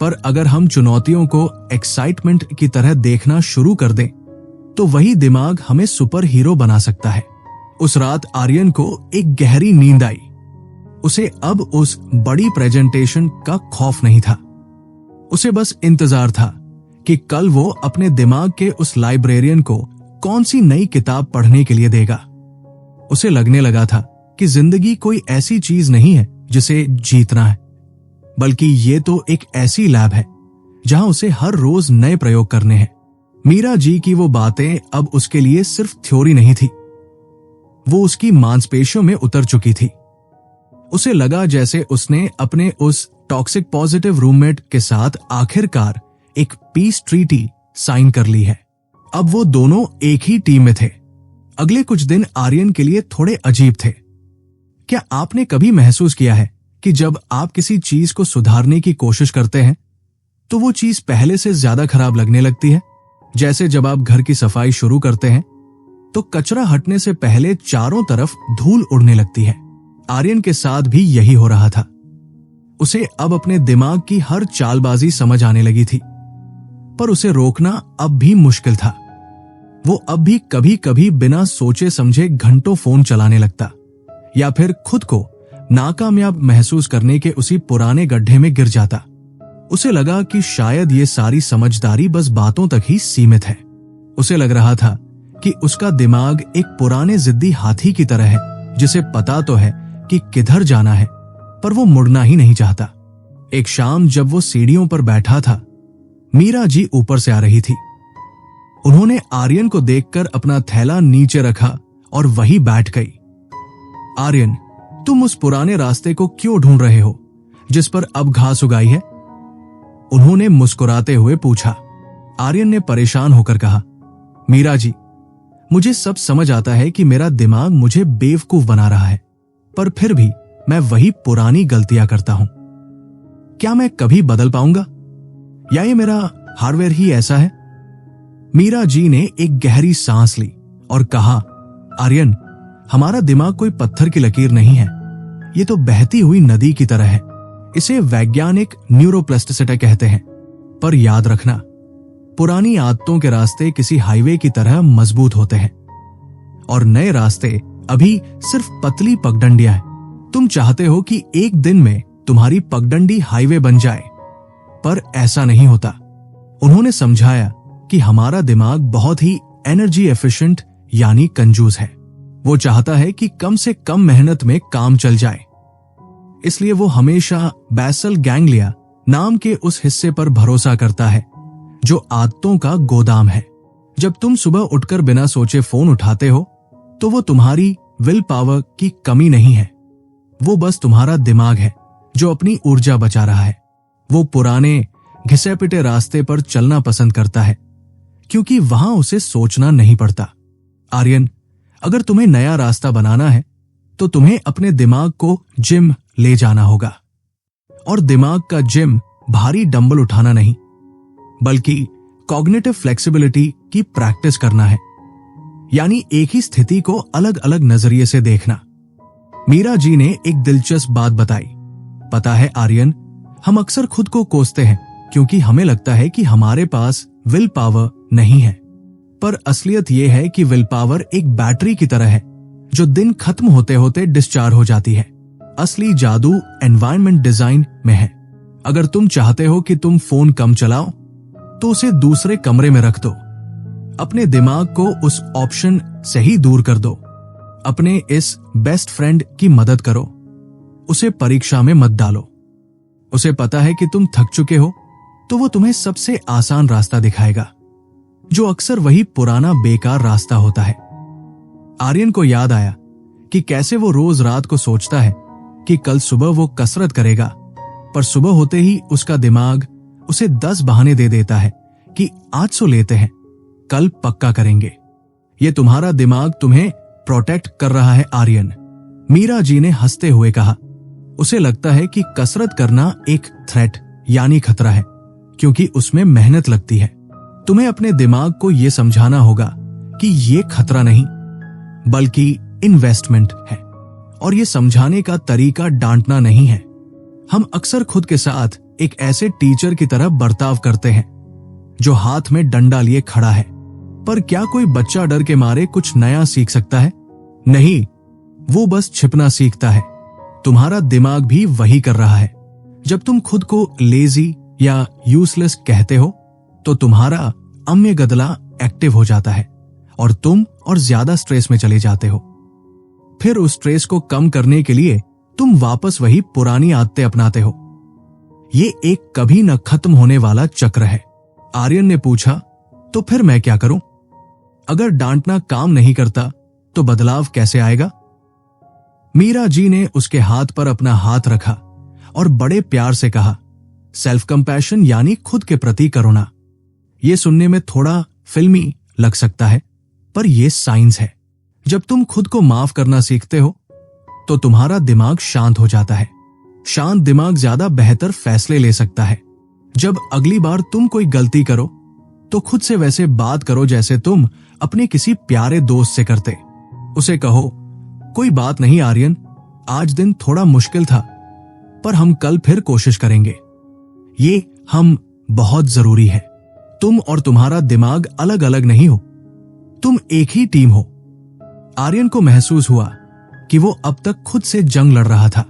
पर अगर हम चुनौतियों को एक्साइटमेंट की तरह देखना शुरू कर दें तो वही दिमाग हमें सुपर हीरो बना सकता है। उस रात आर्यन को एक गहरी नींद आई। उसे अब उस बड़ी प्रेजेंटेशन का खौफ नहीं था। उसे बस इंतजार था कि कल वो अपने दिमाग के उस लाइब्रेरियन को कौन सी नई किताब पढ़ने के लिए देगा। उसे लगने लगा था कि जिंदगी कोई ऐसी चीज नहीं है जिसे जीतना है, बल्कि ये तो एक ऐसी लैब है जहां उसे हर रोज नए प्रयोग करने हैं। मीरा जी की वो बातें अब उसके लिए सिर्फ थ्योरी नहीं थी, वो उसकी मांसपेशियों में उतर चुकी थी। उसे लगा जैसे उसने अपने उस टॉक्सिक पॉजिटिव रूममेट के साथ आखिरकार एक पीस ट्रीटी साइन कर ली है। अब वो दोनों एक ही टीम में थे। अगले कुछ दिन आर्यन के लिए थोड़े अजीब थे। क्या आपने कभी महसूस किया है कि जब आप किसी चीज को सुधारने की कोशिश करते हैं तो वो चीज पहले से ज्यादा खराब लगने लगती है? जैसे जब आप घर की सफाई शुरू करते हैं तो कचरा हटने से पहले चारों तरफ धूल उड़ने लगती है। आर्यन के साथ भी यही हो रहा था। उसे अब अपने दिमाग की हर चालबाजी समझ आने लगी थी, पर उसे रोकना अब भी मुश्किल था। वो अब भी कभी कभी बिना सोचे समझे घंटों फोन चलाने लगता, या फिर खुद को नाकामयाब महसूस करने के उसी पुराने गड्ढे में गिर जाता। उसे लगा कि शायद ये सारी समझदारी बस बातों तक ही सीमित है। उसे लग रहा था कि उसका दिमाग एक पुराने जिद्दी हाथी की तरह है, जिसे पता तो है कि किधर जाना है, पर वो मुड़ना ही नहीं चाहता। एक शाम जब वो सीढ़ियों पर बैठा था मीरा जी ऊपर से आ रही थी। उन्होंने आर्यन को देखकर अपना थैला नीचे रखा और वहीं बैठ गई। आर्यन, तुम उस पुराने रास्ते को क्यों ढूंढ रहे हो जिस पर अब घास उगाई है? उन्होंने मुस्कुराते हुए पूछा। आर्यन ने परेशान होकर कहा, मीरा जी, मुझे सब समझ आता है कि मेरा दिमाग मुझे बेवकूफ बना रहा है, पर फिर भी मैं वही पुरानी गलतियां करता हूं। क्या मैं कभी बदल पाऊंगा, या ये मेरा हार्डवेयर ही ऐसा है? मीरा जी ने एक गहरी सांस ली और कहा, आर्यन, हमारा दिमाग कोई पत्थर की लकीर नहीं है, ये तो बहती हुई नदी की तरह है। इसे वैज्ञानिक न्यूरोप्लास्टिसिटी कहते हैं। पर याद रखना, पुरानी आदतों के रास्ते किसी हाईवे की तरह मजबूत होते हैं और नए रास्ते अभी सिर्फ पतली पगडंडियां हैं। तुम चाहते हो कि एक दिन में तुम्हारी पगडंडी हाईवे बन जाए, पर ऐसा नहीं होता। उन्होंने समझाया कि हमारा दिमाग बहुत ही एनर्जी एफिशिएंट यानी कंजूस है। वो चाहता है कि कम से कम मेहनत में काम चल जाए, इसलिए वो हमेशा बेसल गैंग्लिया नाम के उस हिस्से पर भरोसा करता है जो आदतों का गोदाम है। जब तुम सुबह उठकर बिना सोचे फोन उठाते हो तो वो तुम्हारी विल पावर की कमी नहीं है, वो बस तुम्हारा दिमाग है जो अपनी ऊर्जा बचा रहा है। वो पुराने घिसे पिटे रास्ते पर चलना पसंद करता है क्योंकि वहां उसे सोचना नहीं पड़ता। आर्यन, अगर तुम्हें नया रास्ता बनाना है तो तुम्हें अपने दिमाग को जिम ले जाना होगा। और दिमाग का जिम भारी डंबल उठाना नहीं, बल्कि कॉग्निटिव फ्लेक्सिबिलिटी की प्रैक्टिस करना है, यानी एक ही स्थिति को अलग अलग नजरिए से देखना। मीरा जी ने एक दिलचस्प बात बताई। पता है आर्यन, हम अक्सर खुद को कोसते हैं क्योंकि हमें लगता है कि हमारे पास विल पावर नहीं है, पर असलियत यह है कि विल पावर एक बैटरी की तरह है जो दिन खत्म होते होते डिस्चार्ज हो जाती है। असली जादू एनवायरनमेंट डिजाइन में है। अगर तुम चाहते हो कि तुम फोन कम चलाओ तो उसे दूसरे कमरे में रख दो। अपने दिमाग को उस ऑप्शन से ही दूर कर दो। अपने इस बेस्ट फ्रेंड की मदद करो, उसे परीक्षा में मत डालो। उसे पता है कि तुम थक चुके हो तो वो तुम्हें सबसे आसान रास्ता दिखाएगा, जो अक्सर वही पुराना बेकार रास्ता होता है। आर्यन को याद आया कि कैसे वो रोज रात को सोचता है कि कल सुबह वो कसरत करेगा, पर सुबह होते ही उसका दिमाग उसे 10 बहाने दे देता है कि आज सो लेते हैं, कल पक्का करेंगे। ये तुम्हारा दिमाग तुम्हें प्रोटेक्ट कर रहा है आर्यन, मीरा जी ने हंसते हुए कहा। उसे लगता है कि कसरत करना एक थ्रेट यानी खतरा है क्योंकि उसमें मेहनत लगती है। तुम्हें अपने दिमाग को यह समझाना होगा कि ये खतरा नहीं बल्कि इन्वेस्टमेंट है, और ये समझाने का तरीका डांटना नहीं है। हम अक्सर खुद के साथ एक ऐसे टीचर की तरह बर्ताव करते हैं जो हाथ में डंडा लिए खड़ा है, पर क्या कोई बच्चा डर के मारे कुछ नया सीख सकता है? नहीं, वो बस छिपना सीखता है। तुम्हारा दिमाग भी वही कर रहा है। जब तुम खुद को लेजी या यूजलेस कहते हो तो तुम्हारा अम्यगदला एक्टिव हो जाता है और तुम और ज्यादा स्ट्रेस में चले जाते हो। फिर उस स्ट्रेस को कम करने के लिए तुम वापस वही पुरानी आदतें अपनाते हो। ये एक कभी न खत्म होने वाला चक्र है। आर्यन ने पूछा, तो फिर मैं क्या करूं? अगर डांटना काम नहीं करता तो बदलाव कैसे आएगा? मीरा जी ने उसके हाथ पर अपना हाथ रखा और बड़े प्यार से कहा, सेल्फ कंपैशन यानी खुद के प्रति करुणा। यह सुनने में थोड़ा फिल्मी लग सकता है, पर यह साइंस है। जब तुम खुद को माफ करना सीखते हो तो तुम्हारा दिमाग शांत हो जाता है। शांत दिमाग ज्यादा बेहतर फैसले ले सकता है। जब अगली बार तुम कोई गलती करो तो खुद से वैसे बात करो जैसे तुम अपने किसी प्यारे दोस्त से करते। उसे कहो, कोई बात नहीं आर्यन, आज दिन थोड़ा मुश्किल था, पर हम कल फिर कोशिश करेंगे। ये हम बहुत जरूरी है। तुम और तुम्हारा दिमाग अलग अलग नहीं हो, तुम एक ही टीम हो। आर्यन को महसूस हुआ कि वो अब तक खुद से जंग लड़ रहा था।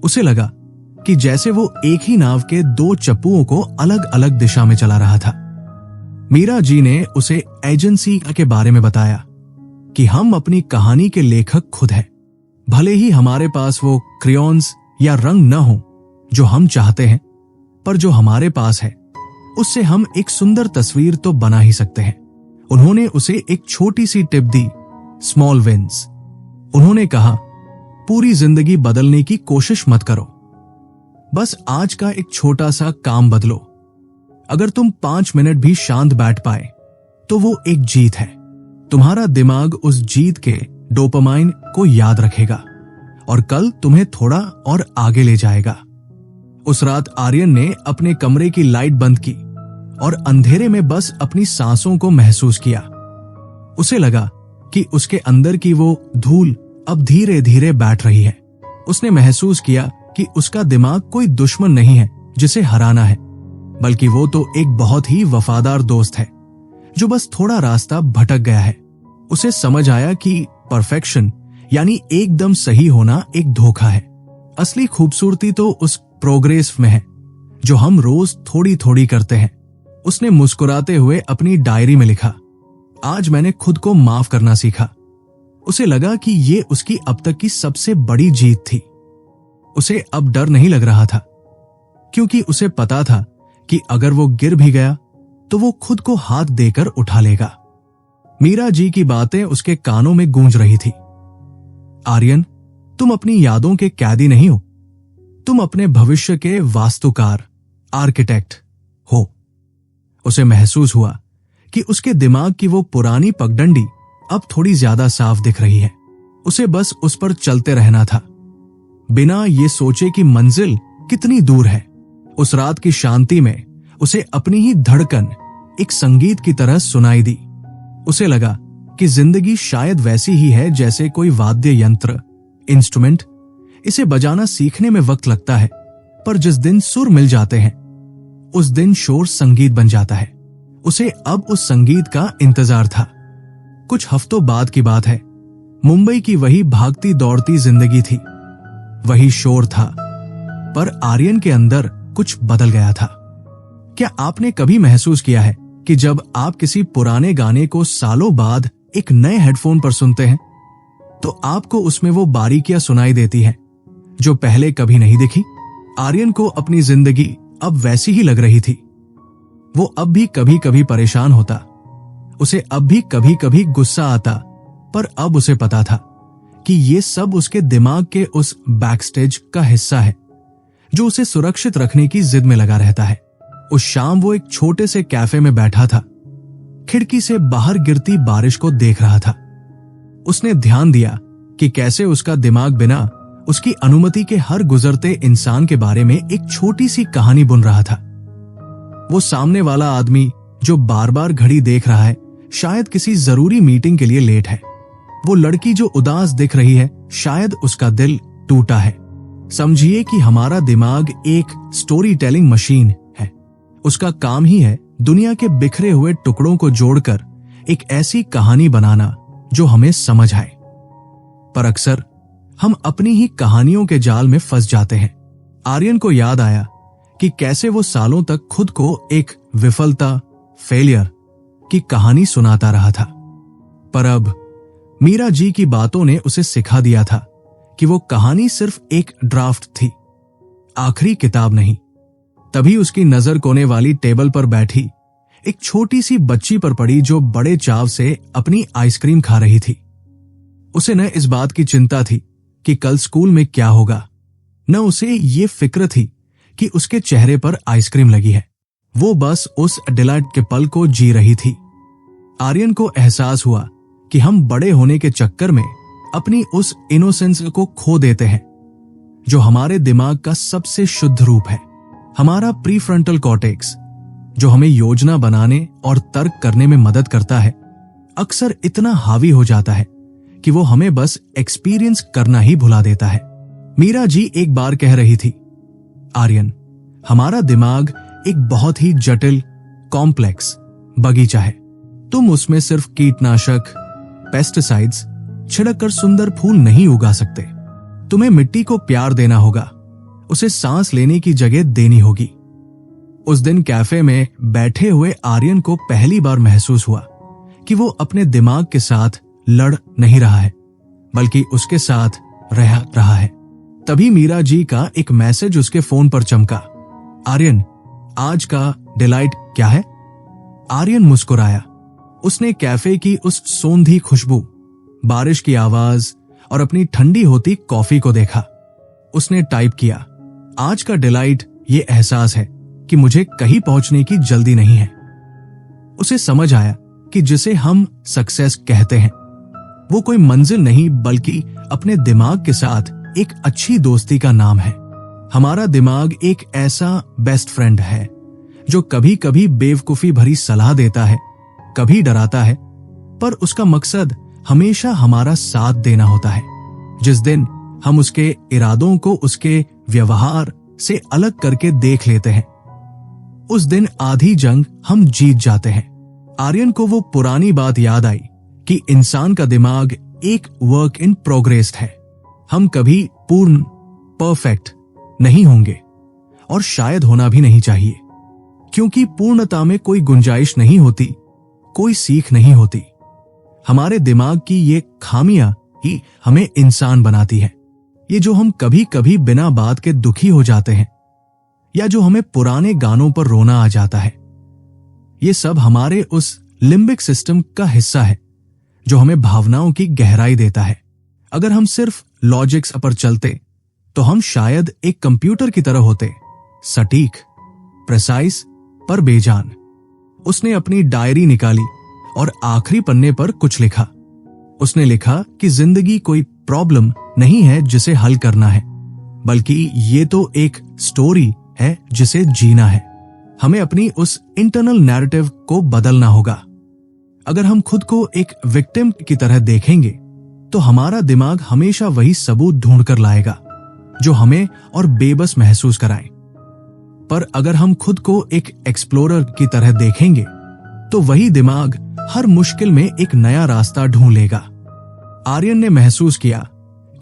उसे लगा कि जैसे वो एक ही नाव के 2 चप्पुओं को अलग अलग दिशा में चला रहा था। मीरा जी ने उसे एजेंसी के बारे में बताया कि हम अपनी कहानी के लेखक खुद हैं। भले ही हमारे पास वो क्रेयॉन्स या रंग न हो जो हम चाहते हैं, पर जो हमारे पास है उससे हम एक सुंदर तस्वीर तो बना ही सकते हैं। उन्होंने उसे एक छोटी सी टिप दी, स्मॉल विंस। उन्होंने कहा, पूरी जिंदगी बदलने की कोशिश मत करो, बस आज का एक छोटा सा काम बदलो। अगर तुम 5 मिनट भी शांत बैठ पाए तो वो एक जीत है। तुम्हारा दिमाग उस जीत के डोपामाइन को याद रखेगा और कल तुम्हें थोड़ा और आगे ले जाएगा। उस रात आर्यन ने अपने कमरे की लाइट बंद की और अंधेरे में बस अपनी सांसों को महसूस किया। उसे लगा कि उसके अंदर की वो धूल अब धीरे धीरे बैठ रही है। उसने महसूस किया कि उसका दिमाग कोई दुश्मन नहीं है जिसे हराना है, बल्कि वो तो एक बहुत ही वफादार दोस्त है जो बस थोड़ा रास्ता भटक गया है। उसे समझ आया कि परफेक्शन यानी एकदम सही होना एक धोखा है। असली खूबसूरती तो उस प्रोग्रेस में है जो हम रोज थोड़ी थोड़ी करते हैं। उसने मुस्कुराते हुए अपनी डायरी में लिखा, आज मैंने खुद को माफ करना सीखा। उसे लगा कि ये उसकी अब तक की सबसे बड़ी जीत थी। उसे अब डर नहीं लग रहा था, क्योंकि उसे पता था कि अगर वो गिर भी गया तो वो खुद को हाथ देकर उठा लेगा। मीरा जी की बातें उसके कानों में गूंज रही थी। आर्यन, तुम अपनी यादों के कैदी नहीं हो, तुम अपने भविष्य के वास्तुकार, आर्किटेक्ट हो। उसे महसूस हुआ कि उसके दिमाग की वो पुरानी पगडंडी अब थोड़ी ज्यादा साफ दिख रही है। उसे बस उस पर चलते रहना था, बिना ये सोचे कि मंजिल कितनी दूर है। उस रात की शांति में उसे अपनी ही धड़कन एक संगीत की तरह सुनाई दी। उसे लगा कि जिंदगी शायद वैसी ही है जैसे कोई वाद्य यंत्र, इंस्ट्रूमेंट। इसे बजाना सीखने में वक्त लगता है, पर जिस दिन सुर मिल जाते हैं उस दिन शोर संगीत बन जाता है। उसे अब उस संगीत का इंतजार था। कुछ हफ्तों बाद की बात है। मुंबई की वही भागती दौड़ती जिंदगी थी, वही शोर था, पर आर्यन के अंदर कुछ बदल गया था। क्या आपने कभी महसूस किया है कि जब आप किसी पुराने गाने को सालों बाद एक नए हेडफोन पर सुनते हैं तो आपको उसमें वो बारीकियां सुनाई देती हैं जो पहले कभी नहीं दिखी? आर्यन को अपनी जिंदगी अब वैसी ही लग रही थी। वो अब भी कभी कभी परेशान होता, उसे अब भी कभी कभी गुस्सा आता, पर अब उसे पता था कि ये सब उसके दिमाग के उस बैकस्टेज का हिस्सा है जो उसे सुरक्षित रखने की जिद में लगा रहता है। उस शाम वो एक छोटे से कैफे में बैठा था, खिड़की से बाहर गिरती बारिश को देख रहा था। उसने ध्यान दिया कि कैसे उसका दिमाग बिना उसकी अनुमति के हर गुजरते इंसान के बारे में एक छोटी सी कहानी बुन रहा था। वो सामने वाला आदमी जो बार बार घड़ी देख रहा है शायद किसी जरूरी मीटिंग के लिए लेट है। वो लड़की जो उदास दिख रही है शायद उसका दिल टूटा है। समझिए कि हमारा दिमाग एक स्टोरी टेलिंग मशीन है। उसका काम ही है दुनिया के बिखरे हुए टुकड़ों को जोड़कर एक ऐसी कहानी बनाना जो हमें समझ आए। पर अक्सर हम अपनी ही कहानियों के जाल में फंस जाते हैं। आर्यन को याद आया कि कैसे वो सालों तक खुद को एक विफलता, फेलियर की कहानी सुनाता रहा था, पर अब मीरा जी की बातों ने उसे सिखा दिया था कि वो कहानी सिर्फ एक ड्राफ्ट थी, आखिरी किताब नहीं। तभी उसकी नजर कोने वाली टेबल पर बैठी एक छोटी सी बच्ची पर पड़ी जो बड़े चाव से अपनी आइसक्रीम खा रही थी। उसे न इस बात की चिंता थी कि कल स्कूल में क्या होगा, न उसे ये फिक्र थी कि उसके चेहरे पर आइसक्रीम लगी है। वो बस उस डिलाइट के पल को जी रही थी। आर्यन को एहसास हुआ कि हम बड़े होने के चक्कर में अपनी उस इनोसेंस को खो देते हैं जो हमारे दिमाग का सबसे शुद्ध रूप है। हमारा प्रीफ्रंटल कॉर्टेक्स जो हमें योजना बनाने और तर्क करने में मदद करता है, अक्सर इतना हावी हो जाता है कि वो हमें बस एक्सपीरियंस करना ही भुला देता है। मीरा जी एक बार कह रही थी, आर्यन, हमारा दिमाग एक बहुत ही जटिल, कॉम्प्लेक्स बगीचा है। तुम उसमें सिर्फ कीटनाशक, पेस्टिसाइड्स छिड़ककर सुंदर फूल नहीं उगा सकते। तुम्हें मिट्टी को प्यार देना होगा, उसे सांस लेने की जगह देनी होगी। उस दिन कैफे में बैठे हुए आर्यन को पहली बार महसूस हुआ कि वो अपने दिमाग के साथ लड़ नहीं रहा है, बल्कि उसके साथ रह रहा है। तभी मीरा जी का एक मैसेज उसके फोन पर चमका, आर्यन, आज का डिलाइट क्या है? आर्यन मुस्कुराया। उसने कैफे की उस सोंधी खुशबू, बारिश की आवाज और अपनी ठंडी होती कॉफी को देखा। उसने टाइप किया, आज का डिलाइट ये एहसास है कि मुझे कहीं पहुंचने की जल्दी नहीं है। उसे समझ आया कि जिसे हम सक्सेस कहते हैं वो कोई मंजिल नहीं बल्कि अपने दिमाग के साथ एक अच्छी दोस्ती का नाम है। हमारा दिमाग एक ऐसा बेस्ट फ्रेंड है जो कभी कभी बेवकूफी भरी सलाह देता है, कभी डराता है, पर उसका मकसद हमेशा हमारा साथ देना होता है। जिस दिन हम उसके इरादों को उसके व्यवहार से अलग करके देख लेते हैं, उस दिन आधी जंग हम जीत जाते हैं। आर्यन को वो पुरानी बात याद आई कि इंसान का दिमाग एक वर्क इन प्रोग्रेस है। हम कभी पूर्ण, परफेक्ट नहीं होंगे और शायद होना भी नहीं चाहिए, क्योंकि पूर्णता में कोई गुंजाइश नहीं होती, कोई सीख नहीं होती। हमारे दिमाग की ये खामियां ही हमें इंसान बनाती है। ये जो हम कभी कभी बिना बात के दुखी हो जाते हैं या जो हमें पुराने गानों पर रोना आ जाता है, ये सब हमारे उस लिम्बिक सिस्टम का हिस्सा है जो हमें भावनाओं की गहराई देता है। अगर हम सिर्फ लॉजिक्स पर चलते तो हम शायद एक कंप्यूटर की तरह होते, सटीक, प्रिसाइज पर बेजान। उसने अपनी डायरी निकाली और आखिरी पन्ने पर कुछ लिखा। उसने लिखा कि जिंदगी कोई प्रॉब्लम नहीं है जिसे हल करना है, बल्कि ये तो एक स्टोरी है जिसे जीना है। हमें अपनी उस इंटरनल नैरेटिव को बदलना होगा। अगर हम खुद को एक विक्टिम की तरह देखेंगे तो हमारा दिमाग हमेशा वही सबूत ढूंढ कर लाएगा जो हमें और बेबस महसूस कराए। पर अगर हम खुद को एक एक्सप्लोरर की तरह देखेंगे तो वही दिमाग हर मुश्किल में एक नया रास्ता ढूंढ लेगा। आर्यन ने महसूस किया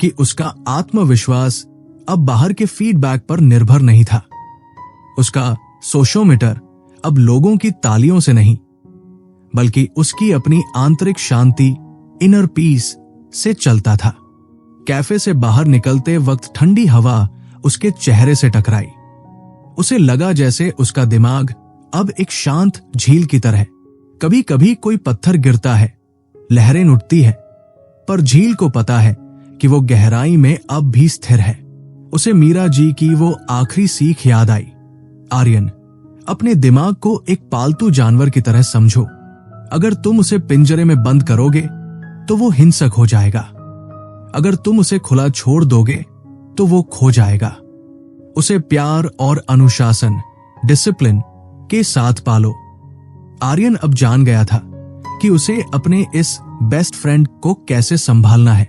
कि उसका आत्मविश्वास अब बाहर के फीडबैक पर निर्भर नहीं था। उसका सोशोमीटर अब लोगों की तालियों से नहीं, बल्कि उसकी अपनी आंतरिक शांति, इनर पीस से चलता था। कैफे से बाहर निकलते वक्त ठंडी हवा उसके चेहरे से टकराई। उसे लगा जैसे उसका दिमाग अब एक शांत झील की तरह। कभी कभी कोई पत्थर गिरता है, लहरें उठती है, पर झील को पता है कि वो गहराई में अब भी स्थिर है। उसे मीरा जी की वो आखिरी सीख याद आई, आर्यन, अपने दिमाग को एक पालतू जानवर की तरह समझो। अगर तुम उसे पिंजरे में बंद करोगे तो वो हिंसक हो जाएगा। अगर तुम उसे खुला छोड़ दोगे तो वो खो जाएगा। उसे प्यार और अनुशासन, डिसिप्लिन के साथ पालो। आर्यन अब जान गया था कि उसे अपने इस बेस्ट फ्रेंड को कैसे संभालना है।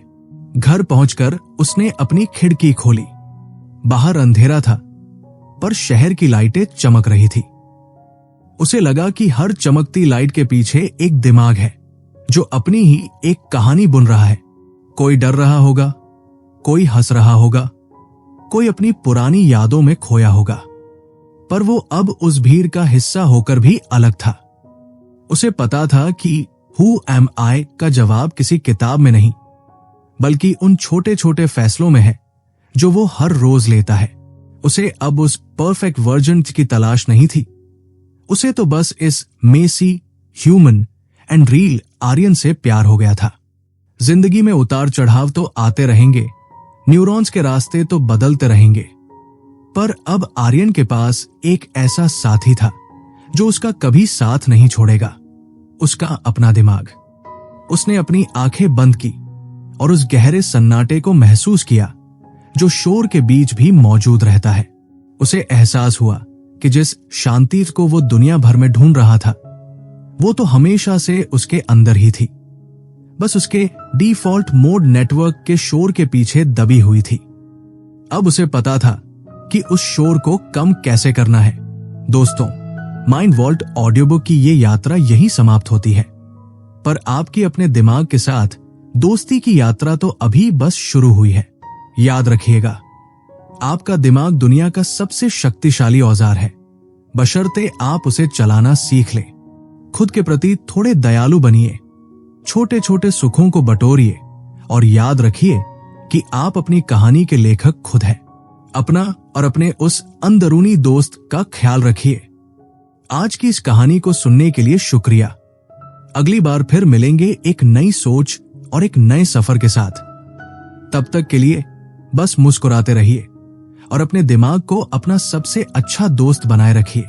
घर पहुंचकर उसने अपनी खिड़की खोली। बाहर अंधेरा था, पर शहर की लाइटें चमक रही थी। उसे लगा कि हर चमकती लाइट के पीछे एक दिमाग है जो अपनी ही एक कहानी बुन रहा है। कोई डर रहा होगा, कोई हंस रहा होगा, कोई अपनी पुरानी यादों में खोया होगा, पर वो अब उस भीड़ का हिस्सा होकर भी अलग था। उसे पता था कि हु एम आई का जवाब किसी किताब में नहीं, बल्कि उन छोटे छोटे फैसलों में है जो वो हर रोज लेता है। उसे अब उस परफेक्ट वर्जन की तलाश नहीं थी। उसे तो बस इस messy, human and real Aryan से प्यार हो गया था। जिंदगी में उतार चढ़ाव तो आते रहेंगे, न्यूरॉन्स के रास्ते तो बदलते रहेंगे, पर अब आर्यन के पास एक ऐसा साथी था जो उसका कभी साथ नहीं छोड़ेगा, उसका अपना दिमाग। उसने अपनी आंखें बंद की और उस गहरे सन्नाटे को महसूस किया जो शोर के बीच भी मौजूद रहता है। उसे एहसास हुआ कि जिस शांति को वो दुनिया भर में ढूंढ रहा था वो तो हमेशा से उसके अंदर ही थी, बस उसके डिफॉल्ट मोड नेटवर्क के शोर के पीछे दबी हुई थी। अब उसे पता था कि उस शोर को कम कैसे करना है। दोस्तों, माइंड वॉल्ट ऑडियो बुक की ये यात्रा यहीं समाप्त होती है, पर आपकी अपने दिमाग के साथ दोस्ती की यात्रा तो अभी बस शुरू हुई है। याद रखिएगा, आपका दिमाग दुनिया का सबसे शक्तिशाली औजार है, बशर्ते आप उसे चलाना सीख लें। खुद के प्रति थोड़े दयालु बनिए, छोटे छोटे सुखों को बटोरिए और याद रखिए कि आप अपनी कहानी के लेखक खुद हैं। अपना और अपने उस अंदरूनी दोस्त का ख्याल रखिए। आज की इस कहानी को सुनने के लिए शुक्रिया। अगली बार फिर मिलेंगे एक नई सोच और एक नए सफर के साथ। तब तक के लिए बस मुस्कुराते रहिए और अपने दिमाग को अपना सबसे अच्छा दोस्त बनाए रखिए।